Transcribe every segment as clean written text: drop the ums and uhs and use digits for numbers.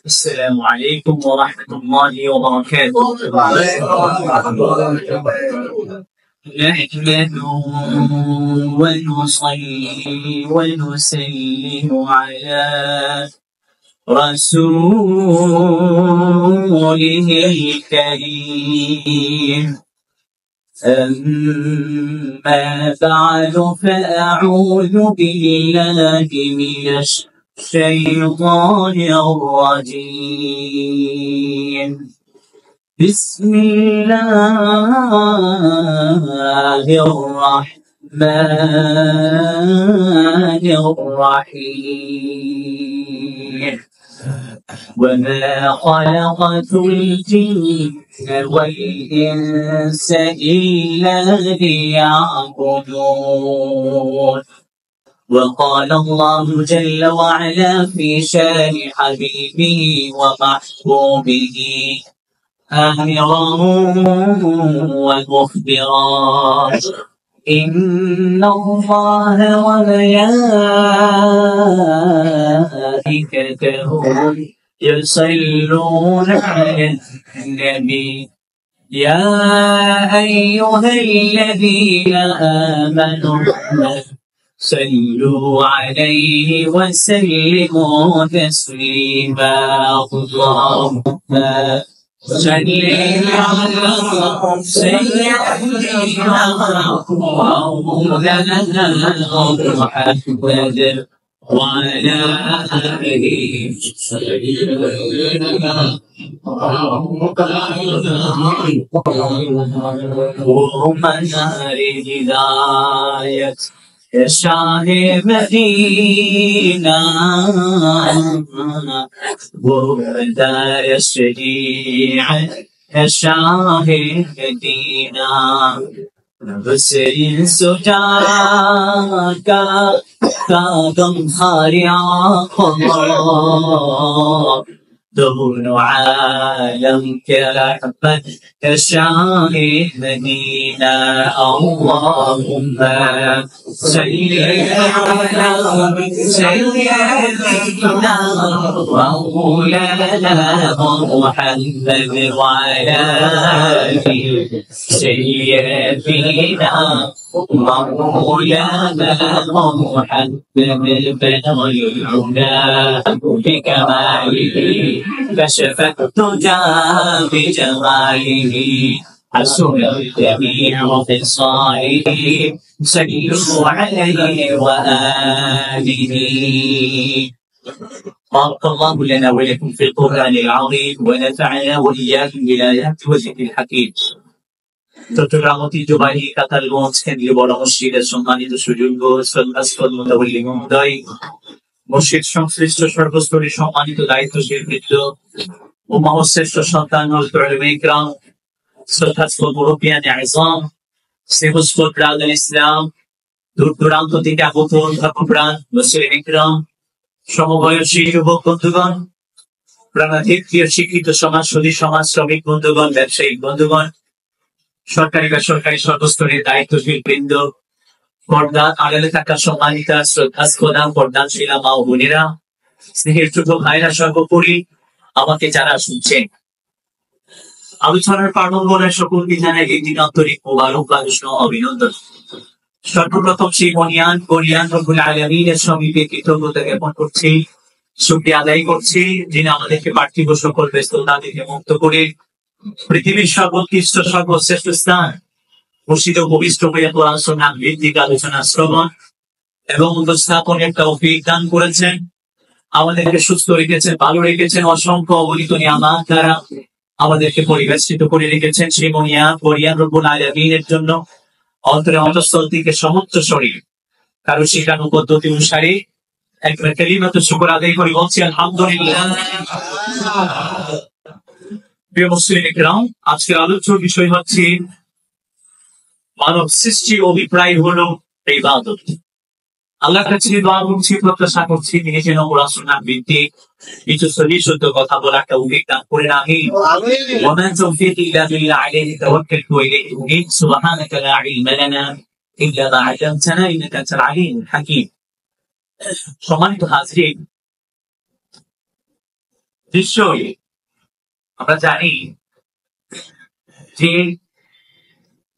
السلام عليكم ورحمة الله وبركاته. نحمده ونصلي ونسلم على رسوله الكريم. أما بعد فأعوذ بالله من الشيطان الرجيم. بسم الله الرحمن الرحيم. وما خلقت الجن والإنس إلا ليعبدون. وقال الله جل وعلا في شان حبيبه ومحبوبه آمرا ومخبرا: إن الله وملائكته يصلون على النبي يا أيها الذين آمنوا صلوا عليه وسلموا تسليما. اللهم صل على سيدنا مولانا محمد وعلى آله اللهم نار هداية يا شاه مدينة وهدايا الشريعة يا شاه مدينة. بسر سجاك كاغم خارعا دون عالم كرحمة كشاه مدينة. اللهم صل على سيدنا مولانا محمد وعلى آله سيدنا مولانا محمد بلغ العلا بكماله كشف الدجى بجماله حسن الجميع خصاله صلوا عليه وآله. بارك الله لنا ولكم في القرآن العظيم ونفعنا وإياكم بالآيات والذكر الحكيم. চট্টগ্রাম ঐতিহ্যবাহী কাতারগঞ্জ কেন্দ্রীয় বড় মসজিদের সম্মানিত সুযোগ্য মসজিদ সংশ্লিষ্ট সর্বস্তরের সম্মানিত দায়িত্বশীল বৃদ্ধ ও মহশ্রেষ্ঠ সন্তান ইকরাম শ্রদ্ধাস্পদ মুরব্বিয়ান আযম স্নেহস্পদ ব্রাদার ইসলাম দূর দূরান্ত থেকে আগত ধর্মপ্রাণ মুসলিম ইকরাম সমবয়সী যুবক বন্ধুগণ প্রাণাধিক প্রিয় শিক্ষিত সমাজসেবী সমাজ শ্রমিক বন্ধুগণ ব্যবসায়িক বন্ধুগণ সরকারি বেসরকারি সর্বস্তরের দায়িত্বশীল বৃন্দ পর্দা আড়ালে থাকা সম্মানিতা শ্রদ্ধাস্পদা পর্দাশীলা মা ও বোনেরা স্নেহের ছোট ভাইরা সর্বোপরি আমাকে যারা শুনছেন আলোচনার প্রারম্ভে সকলকে জানাই একটি আন্তরিক মোবারকবাদ ও অভিনন্দন। সর্বপ্রথম সেই মহান রব্বুল আলামিনের সমীপে কৃতজ্ঞতা জ্ঞাপন করছি, শুকরিয়া আদায় করছি যিনি আমাদেরকে পার্থিব সকল ব্যস্ততা থেকে মুক্ত করে পৃথিবীর সর্বোৎকৃষ্ট সর্বশ্রেষ্ঠ স্থান মসজিদ ও পবিত্র কোরআন সুন্নাহ ভিত্তিক আলোচনা শ্রবণ এবং উপস্থাপনের তৌফিক দান করেছেন। আমাদেরকে সুস্থ রেখেছেন, ভালো রেখেছেন, অসংখ্য অগণিত নিয়ামত দ্বারা আমাদেরকে পরিবেষ্টিত করে রেখেছেন। সেই মহান রব্বুল আলামিনের জন্য অন্তরে অন্তঃস্থল থেকে সমস্ত শরীর কারো শিখানো পদ্ধতি অনুসারে একবার কালিমাতুশ শুকর আদায় করে বলছি আলহামদুলিল্লাহ। প্রিয় মুসলিম ইকরাম, আজকের আলোচ্য বিষয় হচ্ছে মানব সৃষ্টির অভিপ্রায় হলো ইবাদত। আল্লাহর কাছে দোয়া করছি, প্রত্যাশা করছি তিনি যেন কোরআন সুন্নাহ ভিত্তিক কিছু সহি শুদ্ধ কথা বলার তৌফিক দান করেন। আমিন। ওয়া মা তাওফীকি ইল্লা বিল্লাহ আলাইহি তাওয়াক্কালতু ওয়া ইলাইহি উনীব। সুবহানাকা লা ইলমা লানা ইল্লা মা 'আল্লামতানা ইন্নাকা আনতাল আলীমুল হাকীম। সম্মানিত হাজরিন, নিশ্চয়ই আমরা জানি যে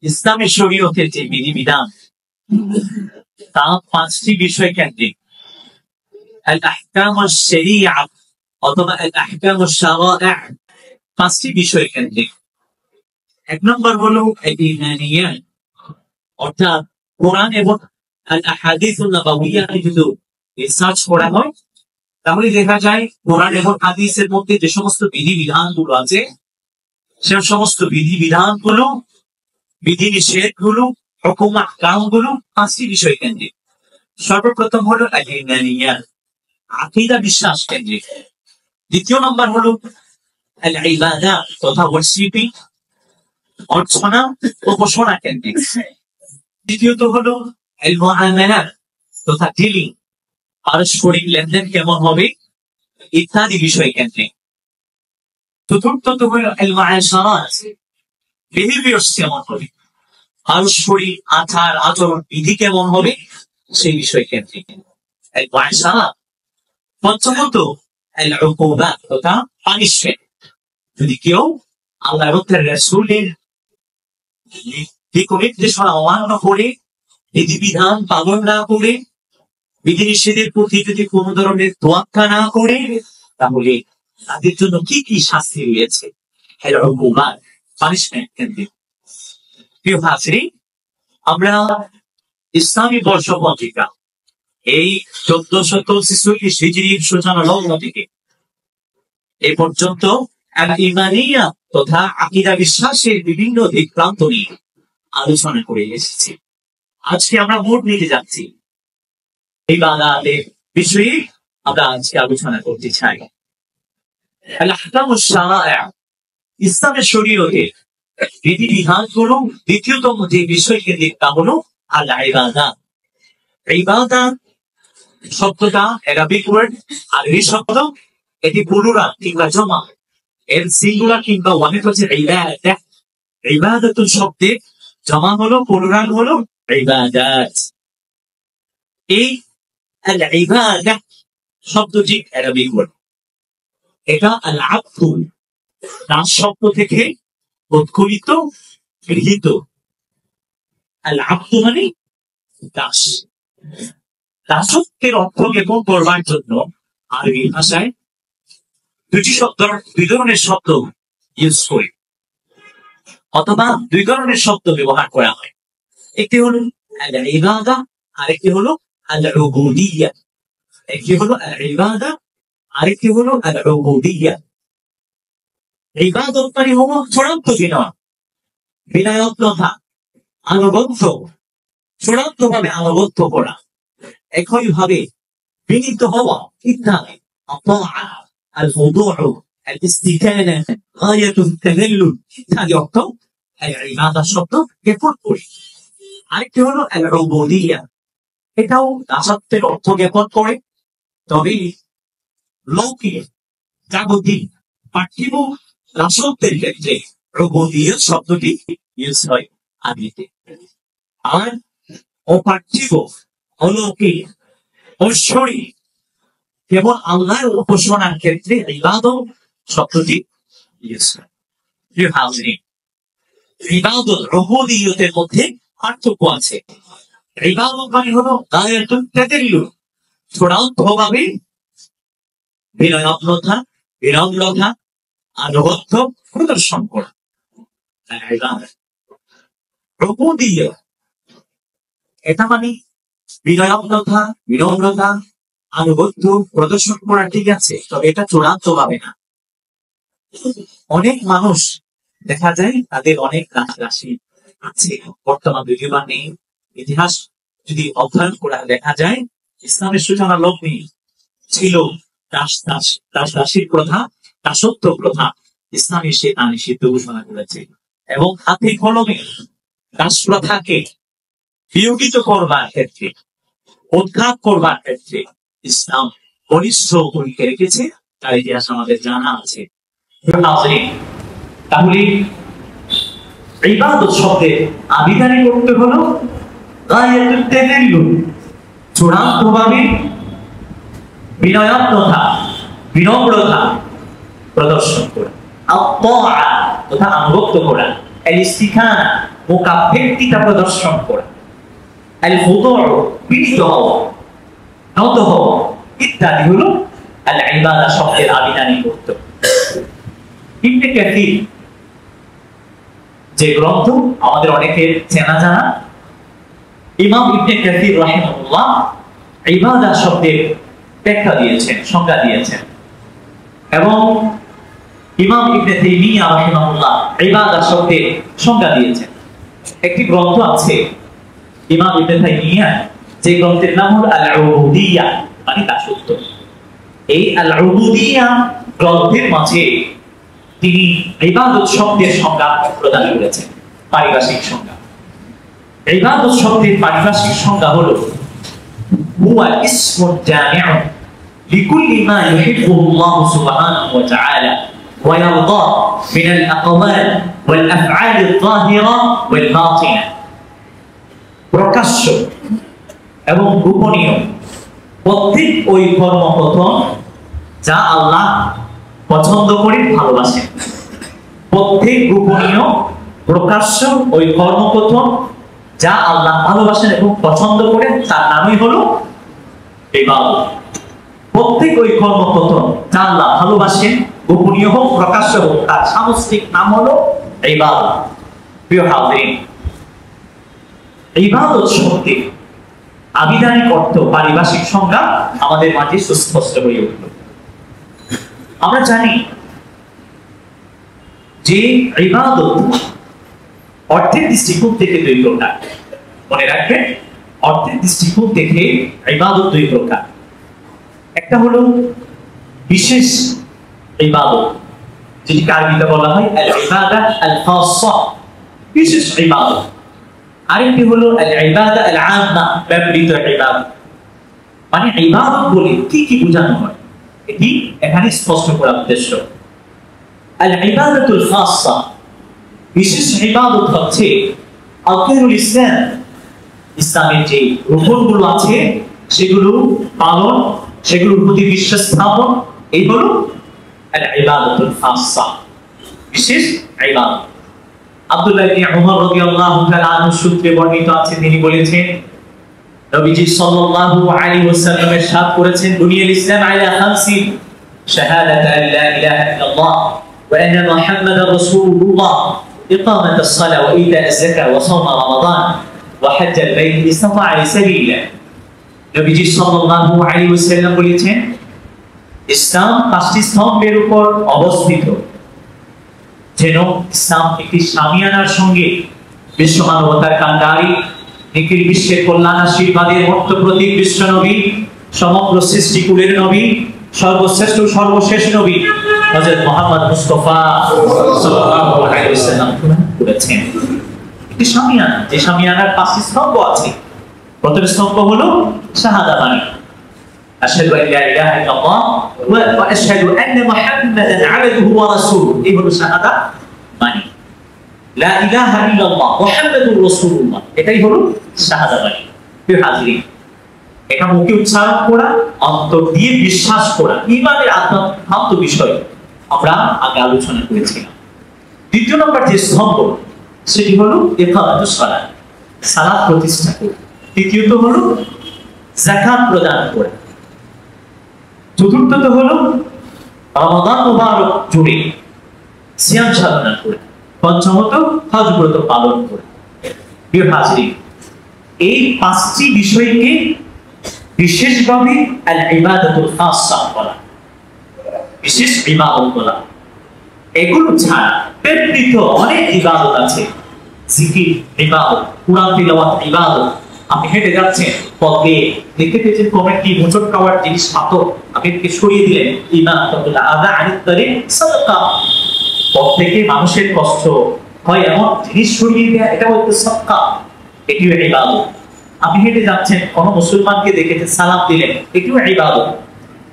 ইসলামের শরীয়তের যে বিধিবিধান তা 5টি বিষয় কেন্দ্রিক। আল আহকাম আশ-শরিয়া অথবা আল আহকাম আশ-শারা'i 5টি বিষয় কেন্দ্রিক। 1 নম্বর হলো ঈমানিয়াত, অর্থাৎ কোরআন এবং আল আহাদিসুন নাবাউইয়া যদি রিসার্চ করা হয় তাহলে দেখা যায় কোরআন এবং হাদিসের মধ্যে যে সমস্ত বিধিবিধানগুলো আছে সে সমস্ত বিধিবিধানগুলো, বিধিনিষেধগুলো, হুকুম আহকামগুলো 5টি বিষয় কেন্দ্রিক। সর্বপ্রথম হলো আল ঈমানিয়াত, আকীদা বিশ্বাস কেন্দ্রিক। দ্বিতীয় নম্বর হলো আল ইবাদাত তথা ওয়ার্শিপিং, অর্চনা উপাসনা কেন্দ্রিক। তৃতীয়ত হলো আল মুআমালাত তথা ডিলিং, পারস্পরিক লেনদেন কেমন হবে ইত্যাদি বিষয় কেন্দ্রিক। চতুর্থত হলো আল মুআশারাত, বিহেভিয়ার্স কেমন হবে, পারস্পরিক আচার আচরণ বিধি কেমন হবে সেই বিষয় কেন্দ্রিক আল মুআশারাত। পঞ্চমত আল উকুবাত তথা পানিশমেন্ট, যদি কেউ আল্লাহ এবং তার রাসূলের দিক নির্দেশনা অমান্য করে, বিধিবিধান পালন না করে, বিধিনিষেধের প্রতি যদি কোন ধরনের তোয়াক্কা না করে, তাহলে তাদের জন্য কি কি শাস্তি রয়েছে পানিশমেন্ট কেন্দ্রিক। প্রিয় হাজরিন, আমরা ইসলামী বর্ষ পঞ্জিকা এই 1446 হিজরির সূচনা লগ্ন থেকে এ পর্যন্ত আল ঈমানিয়া তথা আকীদা বিশ্বাসের বিভিন্ন দিক প্রান্ত নিয়ে আলোচনা করে এসেছি। আজকে আমরা মোট নিতে যাচ্ছি ইবাদতের বিষয়ে আমরা আজকে আলোচনা করতে চাই। আল আহকাম আশ-শারা'i, ইসলামের শরীয়তের বিধিবিধানগুলো। দ্বিতীয়তম যে বিষয় কেন্দ্রিক তা হলো আল ইবাদাত। ইবাদাত শব্দটা আরবিক ওয়ার্ড, আরবি শব্দ, এটি প্লুরাল কিংবা জমা, এর সিঙ্গুলার কিংবা ওয়াহিদ হচ্ছে ইবাদাত। ইবাদাতুল শব্দের জমা হলো, প্লুরাল হলো ইবাদাত। এই আল ইবাদাত শব্দটি আরবিক ওয়ার্ড, এটা আল আবদু দাস শব্দ থেকে উৎকুলিত, গৃহীত। আল আবদু মানে দাস। দাসত্বের অর্থ জ্ঞাপন করবার জন্য আরবি ভাষায় দুই ধরনের শব্দ ইউজ করে অথবা দুই ধরনের শব্দ ব্যবহার করা হয়। একটি হলো আল ইবাদা, আরেকটি হলো আল উবুদিয়্যাহ। একটি হলো আল ইবাদা, আরেকটি হলো আল উবুদিয়্যাহ। ইবাদত মানে হলো চূড়ান্ত বিনয়, বিনয়জ্ঞতা, আনুগত্য, চূড়ান্তভাবে আনুগত্য করা, একইভাবে বিনীত হওয়া ইত্যাদি। আল খুদুউ, আল ইস্তিকানা, গায়াতুত তাযাল্লুল ইত্যাদি অর্থ এই ইবাদত শব্দ জ্ঞাপন করে। আরেকটি হলো আল উবুদিয়্যাহ, এটাও দাসত্বের অর্থ জ্ঞাপন করে, তবে লৌকিক জাগতিক পার্থিব দাসত্বের ক্ষেত্রে উবুদিয়্যাহ শব্দটি ইউজ হয় আরবিতে। আর অপার্থিব, অলৌকিক, ঐশ্বরিক কেবল আল্লাহর উপাসনার ক্ষেত্রে ইবাদত শব্দটি ইউজ হয়। প্রিয় হাজরিন, ইবাদত উবুদিয়্যাতের মধ্যে পার্থক্য আছে। ইবাদত মানে হলো গায়াতুত তাযাল্লুল, চূড়ান্তভাবে বিনয়জ্ঞতা, বিনম্রতা, আনুগত্য প্রদর্শন করা। উবুদিয়্যাহ এটা মানে বিনয়জ্ঞতা, বিনম্রতা, আনুগত্য প্রদর্শন করা, ঠিক আছে, তবে এটা চূড়ান্ত ভাবে না। অনেক মানুষ দেখা যায় তাদের অনেক রাশি আছে, বর্তমান যদিও বা নেই। ইতিহাস যদি অধ্যয়ন করা দেখা যায় ইসলামের সূচনা লগ্নে ছিল দাসীর প্রথা, দাসত্ব প্রথা। ইসলামী সে তা নিষিদ্ধ ঘোষণা করেছে এবং হাতে কলমে দাস প্রথাকে বিয়োগিত করবার ক্ষেত্রে, উৎখাত করবার ক্ষেত্রে ইসলাম বলিষ্ঠ ভূমিকা রেখেছে, তার ইতিহাস আমাদের জানা আছে। তাহলে ইবাদত শব্দের আবিধানিক করতে হলো গায়াতুত তাযাল্লুল, চূড়ান্তভাবে বিনয়াত্মতা, বিনম্রতা প্রদর্শন করা, আত-তাআ তথা আনুগত্য করা, আল-ইস্তিকানা মুকাফফিতা প্রদর্শন করা, আল-খুদু' বিনীত হওয়া, নত হওয়া ইত্যাদি হলো আল-ইবাদা শব্দের আবিধানিক অর্থ। ইবনে কাসির যে গ্রন্থ আমাদের অনেকের চেনা জানা, ইমাম ইবনে কাসির রাহিমাহুল্লাহ ইবাদা শব্দের ব্যাখ্যা দিয়েছেন, সংজ্ঞা দিয়েছেন, এবং ইমাম ইবনে তাইমিয়া রাহিমাহুল্লাহ ইবাদা শব্দের সংজ্ঞা দিয়েছেন। একটি গ্রন্থ আছে ইমাম ইবনে তাইমিয়া, যে গ্রন্থের নাম হলো আল-উবুদিয়্যা, মানে দাসত্ব। এই আল-উবুদিয়্যা গ্রন্থের মাঝে তিনি ইবাদত শব্দের সংজ্ঞা প্রদান করেছেন, পারিভাষিক সংজ্ঞা। ইবাদত শব্দের পারিভাষিক সংজ্ঞা হলো হুয়া ইসমুন জামিউ লিকুল্লি মা ইউহিব্বুহু আল্লাহু সুবহানাহু ওয়া তাআলা ওয়া ইয়ারদা মিনাল আকওয়াল ওয়াল আফআল আয-যাহিরা ওয়াল বাতিনা। প্রকাশ্য এবং গোপনীয় প্রত্যেক ওই কর্মকথন যা আল্লাহ পছন্দ করে ভালোবাসেন, প্রত্যেক গোপনীয় প্রকাশ্য ওই কর্মকথন যা আল্লাহ ভালোবাসেন এবং পছন্দ করেন, তার নামই হলো ইবাদত। প্রত্যেক ওই কর্মকথন যা আল্লাহ ভালোবাসেন, গোপনীয় হোক প্রকাশ্য হোক, তার সামষ্টিক নাম হলো ইবাদত। প্রিয় হাজিরিন, ইবাদত শব্দের আবিধানিক অর্থ, পারিভাষিক সংজ্ঞা আমাদের মাঝে সুস্পষ্ট হয়ে উঠল। আমরা জানি যে ইবাদত অর্থের দৃষ্টিকোণ থেকে দুই প্রকার। মনে রাখবেন, অর্থের দৃষ্টিকোণ থেকে ইবাদত দুই প্রকার। একটা হলো বিশেষ ইবাদত, যেটিকে আরবিতে বলা হয় আল-ইবাদা আল-খাসসা, বিশেষ ইবাদত। আরেকটি হলো আল-ইবাদা আল-আম্মা, ব্যবহৃত ইবাদত। মানে ইবাদত বলে কি কি বোঝানো হয় এটি এখানে স্পষ্ট করার উদ্দেশ্য। আল-ইবাদাতুল খাসসা, বিশেষ ইবাদত হচ্ছে আরকানুল ইসলাম, ইসলামের যে রুকনগুলো আছে সেগুলো পালন, সেগুলোর প্রতি বিশ্বাস স্থাপন, এই হলো আল-ইবাদাতুল খাসসা, বিশেষ ইবাদত। আব্দুল্লাহ ইবনে উমর রাদিয়াল্লাহু তাআলা আনহু সূত্রে বর্ণিত আছে, তিনি বলেছেন নবীজি সাল্লাল্লাহু আলাইহি ওয়াসাল্লাম ইরশাদ করেছেন, বুনিয়াল ইসলাম আলা খামসিন শাহাদাতু আল্লা ইলাহা ইল্লাল্লাহ ওয়া আন্না মুহাম্মাদার রাসূলুল্লাহ ইকামাতুস সালাহ ওয়া ইতাউজ যাকাত ওয়া সাওম রমাদান ওয়া হজ্জাল বাইত ইসতাতা সাবিলা। নবীজি সাল্লাল্লাহু আলাইহি ওয়াসাল্লাম বলেছেন, ইসলাম পাঁচটি স্তম্ভের উপর অবস্থিত। যেন ইসলাম একটি শামিয়ানার সঙ্গে বিশ্ব মানবতার কান্ডারি, নিখিল বিশ্বের কল্যাণ আশীর্বাদের মর্ত প্রতীক বিশ্ব নবী, সমগ্র সৃষ্টিকুলের নবী, সর্বশ্রেষ্ঠ সর্বশেষ নবী হযরত মুহাম্মদ মুস্তাফা সাল্লাল্লাহু আলাইহি ওয়াসাল্লাম করেছেন একটি শামিয়ানা, যে শামিয়ানার পাঁচটি স্তম্ভ আছে। প্রথম স্তম্ভ হলো শাহাদা বাণী, আশহাদু আল্লা ইলাহা ইল্লাল্লাহ ওয়া আশহাদু আন্না মুহাম্মাদান আবদুহু ওয়া রাসূলুহু, এই হলো শাহাদা বাণী। লা ইলাহা ইল্লাল্লাহ মুহাম্মাদুর রাসূলুল্লাহ, এটাই হলো শাহাদা বাণী। প্রিয় হাজিরিন, এটা মুখে উচ্চারণ করা, অন্তর দিয়ে বিশ্বাস করা, ঈমানের আত্মান্ত বিষয় আমরা আগে আলোচনা করেছিলাম। দ্বিতীয় নম্বর যে স্তম্ভ সেটি হলো ইকামাতুস সালাত, সালাত প্রতিষ্ঠা করা। তৃতীয়ত হলো যাকাত প্রদান করা। চতুর্থত হলো রমাদান মুবারক জুড়ে সিয়াম সাধনা করা। পঞ্চমত হজ ব্রত পালন করা। প্রিয় হাজিরিন, এই পাঁচটি বিষয়কে বিশেষভাবে আল-ইবাদাতুল খাসসা বলা, বিশেষ ইবাদত বলা। এগুলো ছাড়া ব্যতীত অনেক ইবাদত আছে, জিকির ইবাদত, কুরআন তিলাওয়াত ইবাদত। আপনি হেঁটে যাচ্ছেন, পথে দেখতে পেয়েছেন কমেন্টটি মোচক খাওয়ার জিনিস পাথর, আপনি সরিয়ে দিলেন, ইমান তাকুল্লাহ আদা আনিত তারিক সাদাকা। পথ থেকে মানুষের কষ্ট হয় এমন জিনিস সরিয়ে দেয়া, এটা হচ্ছে সাদকা, এটিও ইবাদত। আপনি হেঁটে যাচ্ছেন, কোন মুসলমানকে দেখেছেন, সালাম দিলেন, এটিও ইবাদত।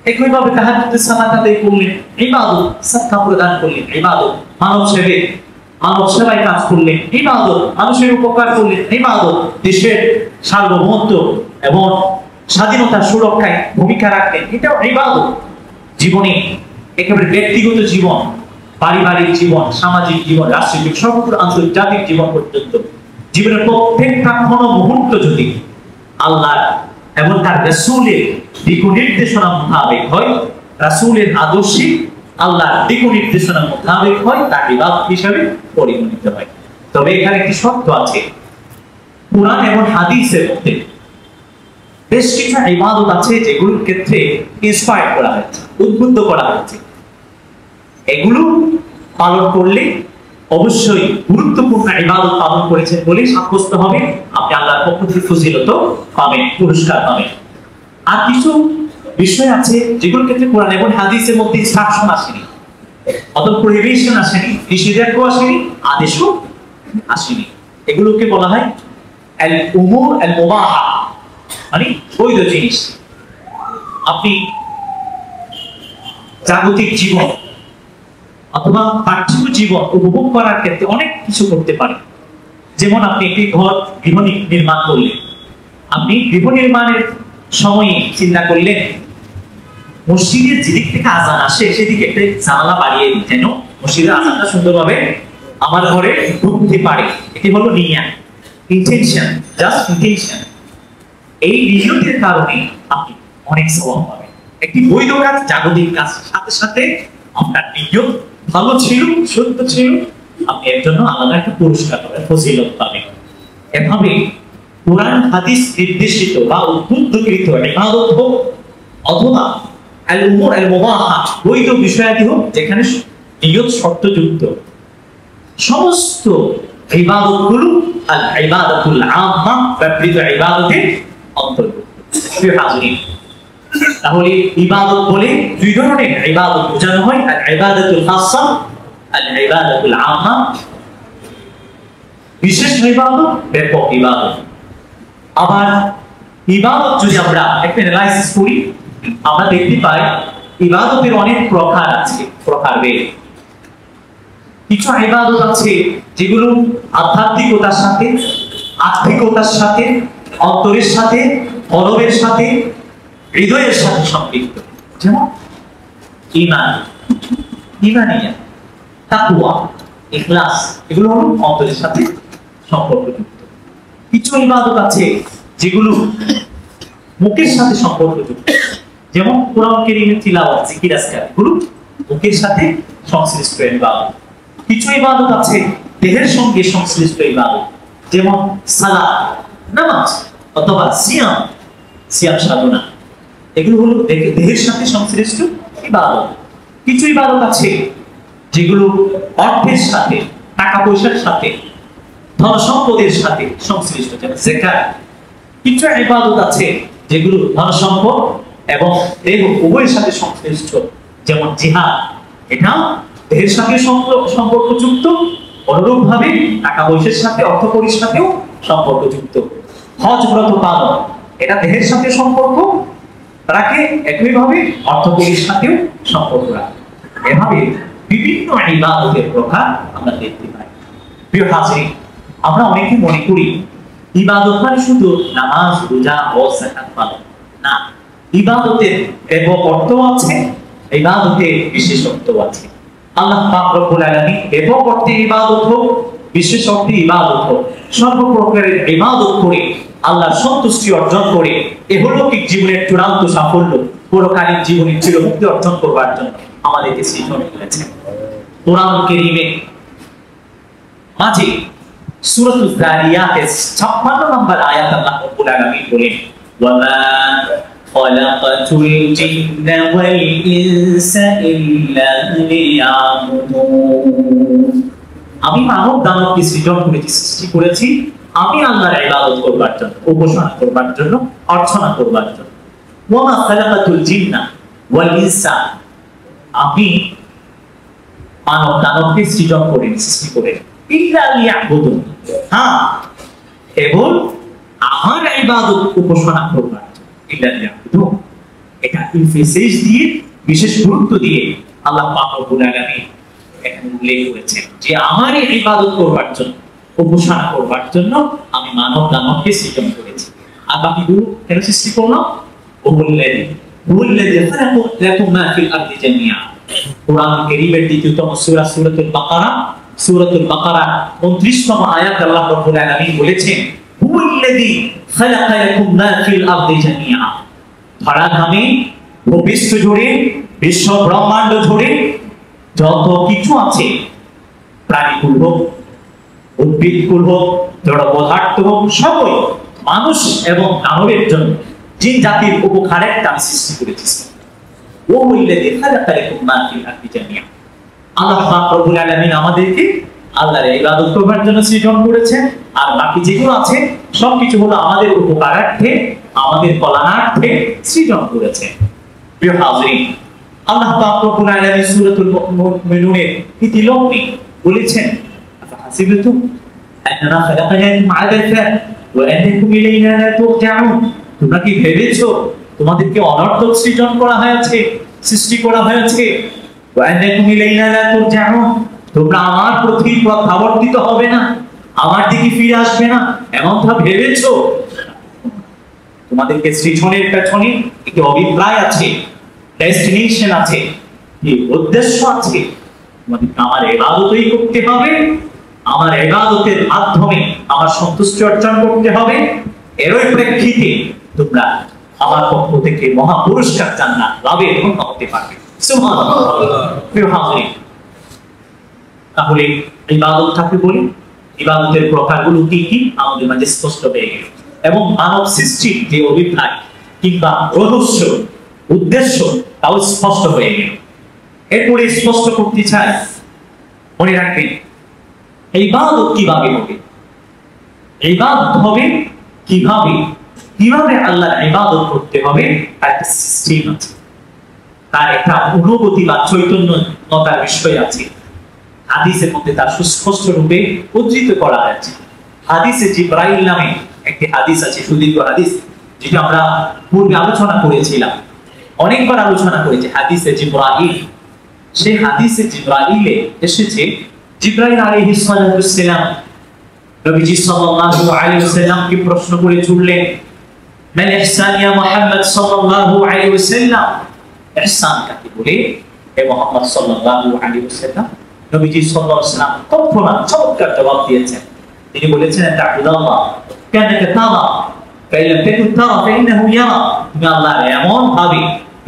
একইভাবে তাহাজ্জুদের সালাত আদায় করলেন, ইবাদত। সাদকা প্রদান করলেন, ইবাদত। মানব সেবায় কাজ করলেন, ইবাদত। মানুষের উপকার করলেন, ইবাদত। দেশের সার্বভৌমত্ব এবং স্বাধীনতা সুরক্ষায় ভূমিকা রাখতেন, এটাও ইবাদত। জীবনে একেবারে ব্যক্তিগত জীবন, পারিবারিক জীবন, সামাজিক জীবন, রাষ্ট্রীয় সমগ্র আন্তর্জাতিক জীবন পর্যন্ত জীবনের প্রত্যেকটা ক্ষণ মুহূর্ত যদি আল্লাহ এবং তার রাসূলের দিক নির্দেশনা মোতাবেক হয়, রাসূলের আদর্শে আল্লাহর দিক নির্দেশনা মোতাবেক হয়, তা ইবাদত হিসেবে পরিগণিত হয়। তবে এখানে একটি শর্ত আছে, কুরআন এবং হাদিসের মধ্যে বেশ কিছু ইবাদত আছে যেগুলোর ক্ষেত্রে ইন্সপায়ার করা হয়েছে, উদ্বুদ্ধ করা হয়েছে। এগুলো পালন করলে অবশ্যই গুরুত্বপূর্ণ ইবাদত পালন করেছেন বলে সাব্যস্ত হবে, আপনি আল্লাহর পক্ষ থেকে ফজিলত পাবেন, পুরস্কার পাবেন। আর কিছু বিষয় আছে যেগুলোর ক্ষেত্রে কোরআন এবং হাদিসের মধ্যে ইনস্ট্রাকশন আসেনি, অথবা প্রহিবিশন আসেনি, নিষেধাজ্ঞা আসেনি, আদেশও আসেনি। এগুলোকে বলা হয় আল উমুর আল মুবাহা, মানে বৈধ জিনিস। আপনি জাগতিক জীবন অথবা পার্থিব জীবন উপভোগ করার ক্ষেত্রে অনেক কিছু করতে পারেন। যেমন আপনি একটি গৃহ নির্মাণ করলেন, আপনি গৃহ নির্মাণের সময়ে চিন্তা করলেন মসজিদের যেদিক থেকে আজান আসে সেদিকে একটা জানালা বাড়িয়ে দিন, যেন মসজিদের আজানটা সুন্দরভাবে আমার ঘরে ঢুকতে পারে। এটি হলো নিয়া, ইন্টেনশন, জাস্ট ইন্টেনশন। এই নিয়তের কারণে আপনি অনেক সওয়াব পাবেন। একটি বৈধ কাজ, জাগতিক কাজ, সাথে সাথে আপনার নিয়ত ভালো ছিল, সত্য ছিল, আপনি এর জন্য আলাদা একটা পুরস্কার পাবেন, ফজিলত পাবেন। এভাবে কোরআন হাদিস নির্দেশিত বা উদ্বুদ্ধকৃত ইবাদত হোক অথবা আল উমুর আল মুবাহা বৈধ বিষয়াদি হোক, যেখানে নিয়ত শর্তযুক্ত, সমস্ত ইবাদতগুলো আল ইবাদাতুল আম্মা ব্যবহৃত ইবাদতের অন্তর্ভুক্ত। তাহলে ইবাদত বলে দুই ধরনের ইবাদত বোঝানো হয়, আল ইবাদাতুল খাসসা, আল ইবাদাতুল আম্মা, বিশেষ ইবাদত, ব্যাপক ইবাদত। আবার ইবাদত যদি আমরা একটু অ্যানালাইসিস করি, আমরা দেখতে পাই ইবাদতের অনেক প্রকার আছে, প্রকারভেদ। কিছু ইবাদত আছে যেগুলো আধ্যাত্মিকতার সাথে, আত্মিকতার সাথে, অন্তরের সাথে, কলবের সাথে, হৃদয়ের সাথে সম্পৃক্ত। যেমন ঈমান, ঈমানিয়া, তাকওয়া, ইখলাস, এগুলো হলো অন্তরের সাথে সম্পর্কযুক্ত। কিছু ইবাদত আছে যেগুলো মুখের সাথে সম্পর্কযুক্ত, যেমন কোরআন কারীমের তিলাওয়াত, জিকির আজকার, এগুলো মুখের সাথে সংশ্লিষ্ট ইবাদত। কিছু ইবাদত আছে দেহের সঙ্গে সংশ্লিষ্ট ইবাদত, যেমন সালাত, নামাজ, অথবা সিয়াম, সিয়াম সাধনা, এগুলো হলো দেহের সাথে সংশ্লিষ্ট ইবাদত। কিছু ইবাদত আছে যেগুলো অর্থের সাথে, টাকা পয়সার সাথে, ধন সম্পদের সাথে সংশ্লিষ্ট, যেমন যাকাত। কিছু ইবাদত আছে যেগুলো ধন সম্পদ এবং দেহ উভয়ের সাথে সংশ্লিষ্ট, যেমন জিহাদ, এটা দেহের সাথে সম্পর্কযুক্ত, অনুরূপভাবে টাকা পয়সার সাথে, অর্থকড়ির সাথেও সম্পর্কযুক্ত। হজ ব্রত পালন, এটা দেহের সাথে সম্পর্ক রাখে, একইভাবে অর্থকড়ির সাথেও সম্পর্ক রাখে। এভাবে বিভিন্ন ইবাদতের প্রকার আমরা দেখতে পাই। প্রিয় হাজির, আমরা অনেকে মনে করি ইবাদত মানে শুধু নামাজ, রোজা ও যাকাত পালন না। ইবাদতের ব্যাপক অর্থ আছে, ইবাদতের বিশেষত্ব আছে। আল্লাহ পাক রব্বুল আলামিন ব্যাপক অর্থে ইবাদত হোক, বিশেষ অর্থে ইবাদত হোক, সর্বপ্রকারের ইবাদত করে আল্লাহর সন্তুষ্টি অর্জন করে ইহলৌকিক জীবনের চূড়ান্ত সাফল্য, পরকালীন জীবনের চিরমুক্তি অর্জন করবার জন্য আমাদেরকে সৃজন করেছেন। কোরআন কারীমে মাঝে সূরাতুল যারিয়াতের 56 নম্বর আয়াত আল্লাহ রাব্বুল আলামিন বলেন, ওয়ামা খালাকাতুল জিন্না ওয়াল ইনসা ইল্লা লিয়াবুদুন। আমি মানব দানবকে সৃজন করেছি, সৃষ্টি করেছি আমি আল্লাহর ইবাদত করবার জন্য, উপাসনা করবার জন্য, অর্চনা করবার জন্য। ওয়ামা খালাকাতুল জিন্না ওয়াল ইনসা, আমি মানব দানবকে সৃজন করিনি, সৃষ্টি করিনি, ইল্লা লিয়াবুদুন, হ্যাঁ কেবল আমার ইবাদত উপাসনা করবার জন্য। ইল্লা লিয়াবুদুন, এটা এমফাসিস দিয়ে, বিশেষ গুরুত্ব দিয়ে আল্লাহ পাক রব্বুল আলামিন এখানে উল্লেখ করেছেন যে আমার ইবাদত করবার জন্য, উপাসনা করবার জন্য আমি মানব দানবকে সৃজন করেছি। আর বাকিগুলো কেন সৃষ্টি করলো? হুয়াল্লাযী খালাকা লাকুম মা ফিল আরদি জামিআ। কোরআন কারীমের দ্বিতীয়তম সূরা সূরাতুল বাকারা 29তম আয়াত আল্লাহ রাব্বুল আলামিন বলেছেন হুয়াল্লাযী খালাকা লাকুম মা ফিল আরদি জামিআ। ধরাধামে ভূপৃষ্ঠ জুড়ে বিশ্ব ব্রহ্মাণ্ড জুড়ে যত কিছু আছে, প্রাণীকুল হোক, উদ্ভিদকুল হোক, জড় পদার্থ হোক, সবই মানুষ এবং দানবের জন্য জিন জাতির উপকারে আমি সৃষ্টি করেছি। ওহুল্লাযী খালাকা লাকুম মা ফিল আরদি জামিআ। আল্লাহ পাক রব্বুল আলামিন আমাদেরকে আল্লাহর ইবাদত করার জন্য সৃজন করেছেন, আর বাকি যেগুলো আছে সবকিছু হলো আমাদের উপকারার্থে, আমাদের কল্যাণার্থে সৃজন করেছেন। প্রিয় হাজরিন, আল্লাহ পাক রব্বুল আলামিন সূরাতুল মুমিনুনের ইতিলগ্নে বলেছেন আফাহাসিবতুম আন্নামা খালাকনাকুম আবাসা ওয়া আন্নাকুম ইলাইনা লা তুরজাউন। তোমরা কি ভেবেছো তোমাদেরকে অনর্থক সৃজন করা হয়েছে, সৃষ্টি করা হয়েছে? ওয়া আন্নাকুম ইলাইনা লা তুরজাউন, তোমরা আমার প্রতি প্রত্যাবর্তিত হবে না, আমার দিকে ফিরে আসবে না, এমনটা ভেবেছো? তোমাদেরকে সৃজনের পেছনে একটি অভিপ্রায় আছে, ডেস্টিনেশন আছে, কি উদ্দেশ্য আছে। তোমাদেরকে আমার ইবাদতই করতে হবে, আমার ইবাদতের মাধ্যমে আমার সন্তুষ্টি অর্জন করতে হবে। এরই প্রেক্ষিতে তোমরা আমার পক্ষ থেকে মহা পুরস্কার জান্নাত লাভের যোগ্য হতে পারবে। সুবহানাল্লাহ। প্রিয় হাজরিন, তাহলে ইবাদত কাকে বলি, ইবাদতের প্রকারগুলো কি কি আমাদের মাঝে স্পষ্ট হয়ে গেল, এবং মানব সৃষ্টির যে অভিপ্রায় কিংবা রহস্য উদ্দেশ্য তাও স্পষ্ট হয়ে গেল। এরপরে স্পষ্ট করতে চাই, মনে রাখবেন ইবাদত কিভাবে হবে, ইবাদত হবে কিভাবে, কিভাবে আল্লাহর ইবাদত করতে হবে তার একটা সিস্টেম আছে, তার একটা অনুভূতি বা চৈতন্যতার বিষয় আছে। হাদিসের মধ্যে তার সুস্পষ্ট রূপে উদ্ধৃত করা হয়েছে। হাদিসে জিবরাইল নামে একটি হাদিস আছে, সুদীর্ঘ হাদিস, যেটা আমরা পূর্বে আলোচনা করেছিলাম, অনেকবার আলোচনা করেছি। হাদিসে জিবরাইল, সেই হাদিসে জিবরাইলে এসেছে জিবরাইল আলাইহিস সালাম নবীজি সাল্লাল্লাহু আলাইহি ওয়াসাল্লামকে প্রশ্ন করে ছুড়লেন, মান ইহসান ইয়া মুহাম্মদ সাল্লাল্লাহু আলাইহি ওয়াসাল্লাম, ইহসান কাকে বলে? হে মুহাম্মদ সাল্লাল্লাহু আলাইহি ওয়াসাল্লাম, নবীজি সাল্লাল্লাহু আলাইহি ওয়াসাল্লাম তৎক্ষণাৎ চমৎকার জবাব দিয়েছেন। তিনি বলেছেন তাকুল্লাহ কান্নাকা তারা কাইলাম তাকুন তারা ফাইন্নাহু ইয়ারা। তুমি আল্লাহর এমন ভাবে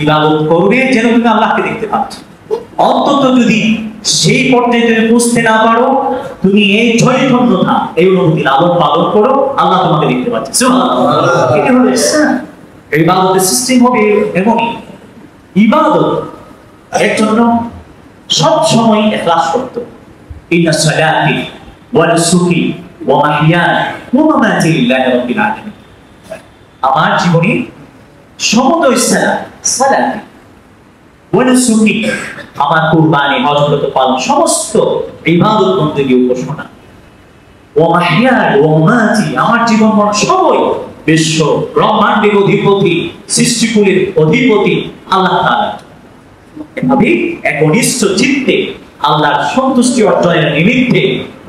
ইবাদত করবে যেন তুমি আল্লাহকে দেখতে পাচ্ছ। অন্তত যদি সেই পর্যায়ে তুমি পৌঁছতে না পারো, তুমি এই চৈতন্যতা, এই অনুভূতি লালন পালন করো, আল্লাহ তোমাকে দেখতে পাচ্ছে। সুবহানাল্লাহ। এটা হলো ইহসান। ইবাদতের সিস্টেম হবে এমনই। ইবাদত এর জন্য সব সময় ইখলাস করতে হবে। ইন্না সালাতি ওয়া নুসুকি ওয়া মাহইয়ায়া ওয়া মামাতি লিল্লাহি রাব্বিল আলামিন। আমার জীবনে সমস্ত সালাতি ওয়া নুসুকি, আমার কুরবানি, হজ, ব্রত পালন, সমস্ত ইবাদত বন্দেগী উপাসনা, ওয়া মাহইয়ায়া ওয়া মামাতি, আমার জীবন মরণ সবই বিশ্ব ব্রহ্মাণ্ডের অধিপতি, সৃষ্টিকুলের অধিপতি আল্লাহ তাআলা। এভাবে একনিষ্ঠ চিত্তে আল্লাহর সন্তুষ্টি অর্জনের নিমিত্তে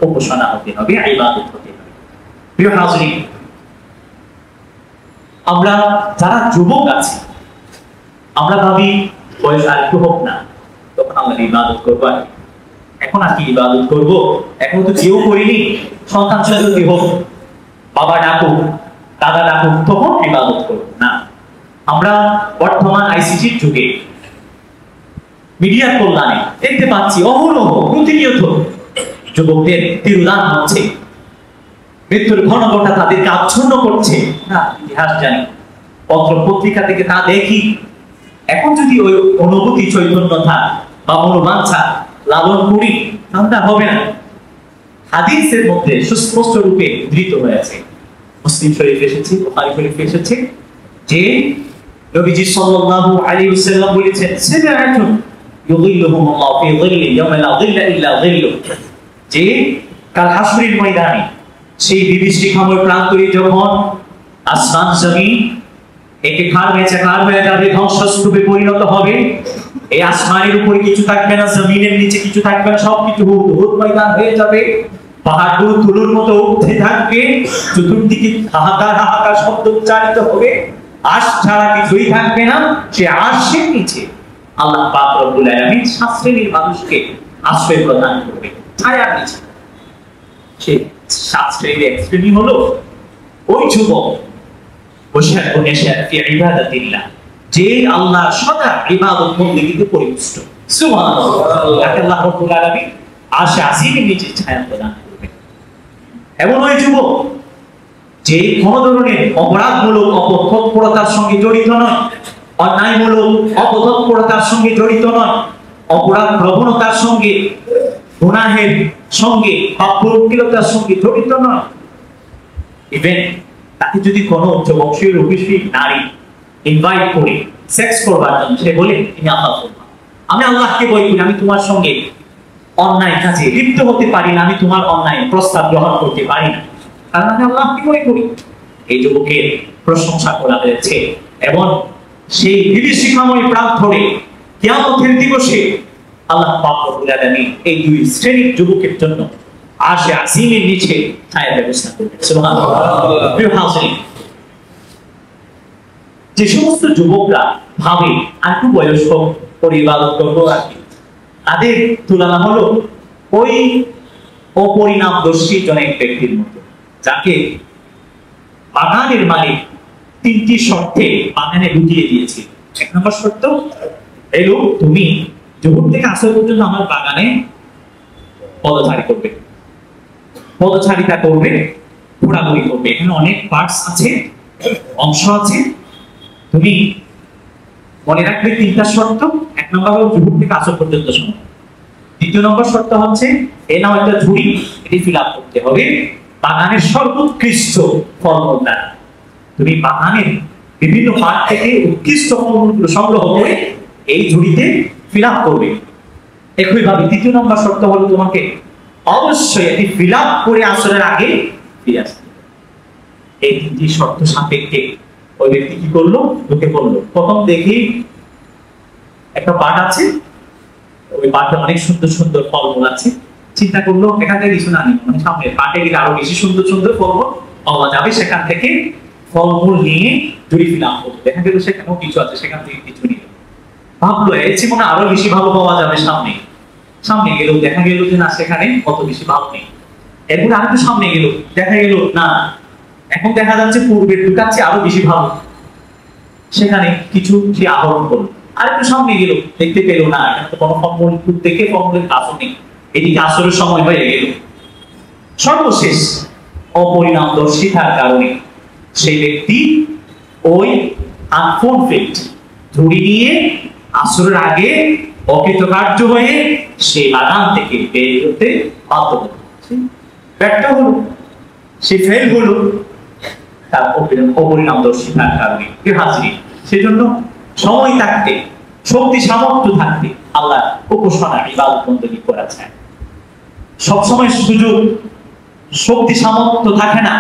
উপাসনা হতে হবে, ইবাদত হতে হবে। প্রিয় হাজরিন, আমরা যারা যুবক আছি, আমরা ভাবি বয়স আর একটু হোক না, তখন আমরা ইবাদত করবো। এখন আর কি ইবাদত করবো? এখন তো কেউ করিনি, সন্তান সন্ততি হোক, বাবা ডাকুক, দাদা ডাকুক, তখন ইবাদত করবো না। আমরা বর্তমান আইসিটির যুগে মিডিয়ার কল্যাণে দেখতে পাচ্ছি অহরহ প্রতিনিয়ত যুবকদের তিরোধান হচ্ছে, মৃত্যুর ঘনঘটা তাদেরকে আচ্ছন্ন করছে। না, ইতিহাস জানি, পত্র পত্রিকা থেকে তা দেখি। এখন যদি ওই অনুভূতি, চৈতন্যতা বা মনোবাঞ্ছা লালন করি, তাহলে হবে না। হাদিসের মধ্যে সুস্পষ্ট রূপে উদ্ধৃত হয়েছে, মুসলিম শরীফ এসেছে, বুখারী শরীফ এসেছে, যে নবীজি সাল্লাল্লাহু আলাইহি ওয়াসাল্লাম বলেছেন, সাবিআতুন ইউযিল্লুহুমুল্লাহু ফি যিল্লি ইয়াওমা লা যিল্লা ইল্লা যিল্লু, যে কাল হাসরের ময়দানে সেই বিভীষিকাময় প্রান্তরে যখন আসমান জমিন একে খার হয়ে যাবে, ধ্বংসস্তূপে পরিণত হবে, এই আসমানের উপরে কিছু থাকবে না, জমিনের নিচে কিছু থাকবে না, সবকিছু হুদ ময়দান হয়ে যাবে। পাহাড়গুলো তুলোর মতো উঠতে থাকবে, চতুর্দিকে হাহাকার হাহাকার শব্দ উচ্চারিত হবে, আশ ছাড়া কিছুই থাকবে না। সে আশের নিচে আল্লাহ পাক রব্বুল আলামিন 7 শ্রেণীর মানুষকে আশ্রয় প্রদান করবে ছায়ার নিচে। সে 7 শ্রেণীর এক শ্রেণী হলো ওই যুবক যে আল্লাহ সদা ইবাদত বন্দেগীতে পরিপুষ্ট। সুবহানাল্লাহ। আল্লাহ রাব্বুল আলামিন আরশে আজিমের নিচে ছায়া প্রদান করবে। এমন ওই যুবক যে কোন ধরনের অপরাধমূলক অপতৎপরতার সঙ্গে জড়িত নয়, অন্যায়মূলক অপতৎপরতার সঙ্গে জড়িত নয়, অপরাধ প্রবণতার সঙ্গে, গুনাহের সঙ্গে, পাপপ্রবৃত্তির সঙ্গে জড়িত নয়। ইভেন তাকে যদি কোনো উচ্চবংশীয় রূপসী নারী ইনভাইট করে সেক্স করবার জন্য, সে বলে আমি আল্লাহকে ভয় করি, আমি তোমার সঙ্গে অন্যায় কাজে লিপ্ত হতে পারি না, আমি তোমার অন্যায় প্রস্তাব গ্রহণ করতে পারি না, কারণ আমি আল্লাহকে ভয় করি। এই যুবকের প্রশংসা করা হয়েছে এবং সেই বিভীষিকাময় প্রাণ ধরে কিয়ামতের দিবসে আল্লাহ পাক রব্বুল আলামিন এই দুই শ্রেণীর যুবকের জন্য আরশে আজিমের নিচে ছায়া ব্যবস্থা করবেন। সুবহানাল্লাহ। প্রিয় হাজিরিন, যে সমস্ত যুবকরা ভাবে আর একটু বয়স হোক করে ইবাদত করবো, আর কি তাদের তুলনা হলো ওই অপরিণামদর্শী জনের ব্যক্তির মতো যাকে বাগানের মালিক 3টি শর্তে বাগানে ঢুকিয়ে দিয়েছে। 1 নম্বর শর্ত এলো, তুমি জোহর থেকে আসর পর্যন্ত আমার বাগানে পদচারী করবে, পদচারিতা করবে, ঘোরাঘুরি করবে। এখানে অনেক পার্টস আছে, অংশ আছে, তুমি মনে রাখবে 3টা শর্ত। 1 নম্বর হলো জোহর থেকে আসর পর্যন্ত সময়। 2 নম্বর শর্ত হচ্ছে এ নাও একটা ঝুড়ি, এটি ফিল আপ করতে হবে বাগানের সর্বোৎকৃষ্ট ফলমূল দ্বারা। তুমি বাগানের বিভিন্ন পার্ট থেকে উৎকৃষ্ট ফলমূলগুলো সংগ্রহ করে এই ঝুড়িতে ফিল আপ করবে। একইভাবে 3 নম্বর শর্ত হলো তোমাকে অবশ্যই এটি ফিল আপ করে আসরের আগে ফিরে আসতে হবে। এই 3টি শর্ত সাপেক্ষে ওই ব্যক্তি কি করলো, ঢুকে পড়লো। প্রথম দেখি একটা পার্ট আছে, ওই পার্টে অনেক সুন্দর সুন্দর ফলমূল আছে, চিন্তা করলো এখান থেকে কিছু না নিই, মানে সামনে পার্টে গেলে আরো বেশি সুন্দর সুন্দর ফলমূল পাওয়া যাবে, সেখান থেকে ফলমূল নিয়ে ঝুড়ি ফিল আপ করবে। দেখা গেল সেখানেও কিছু আছে, সেখান থেকে কিছু নিয়ে ভাবলো এর চেয়ে মনে আরো বেশি ভালো পাওয়া যাবে সামনে। সামনে গেল, দেখা গেল যে না সেখানে অত বেশি ভালো নেই। এরপরে আরেকটু সামনে গেল, দেখা গেল না এখন দেখা যাচ্ছে পূর্বের দুটাচ্ছে আরো বেশি ভালো, সেখানে কিছু সে আহরণ করলো। আরেকটু সামনে গেল, দেখতে পেল না এখানে তো কোনো ফলমূল দেখে ফলমূলের কাজও নেই, এদিকে আসরের সময় হয়ে গেল। সর্বশেষ অপরিণামদর্শিতার কারণে সেই ব্যক্তি ওই আনফুলফিলড ঝুড়ি নিয়ে আসরের আগে অকৃতকার্য হয়ে সেই বাগান থেকে বের হতে বাধ্য হচ্ছে। ব্যর্থ হলো, সে ফেল হলো তার অপরিণামদর্শিতার কারণে। হাজির সেজন্য সময় থাকতে, শক্তি সামর্থ্য থাকতে আল্লাহ উপাসনা ইবাদত বন্দেগী করা যায়। সবসময় সুযোগ শক্তি সামর্থ্য থাকে না,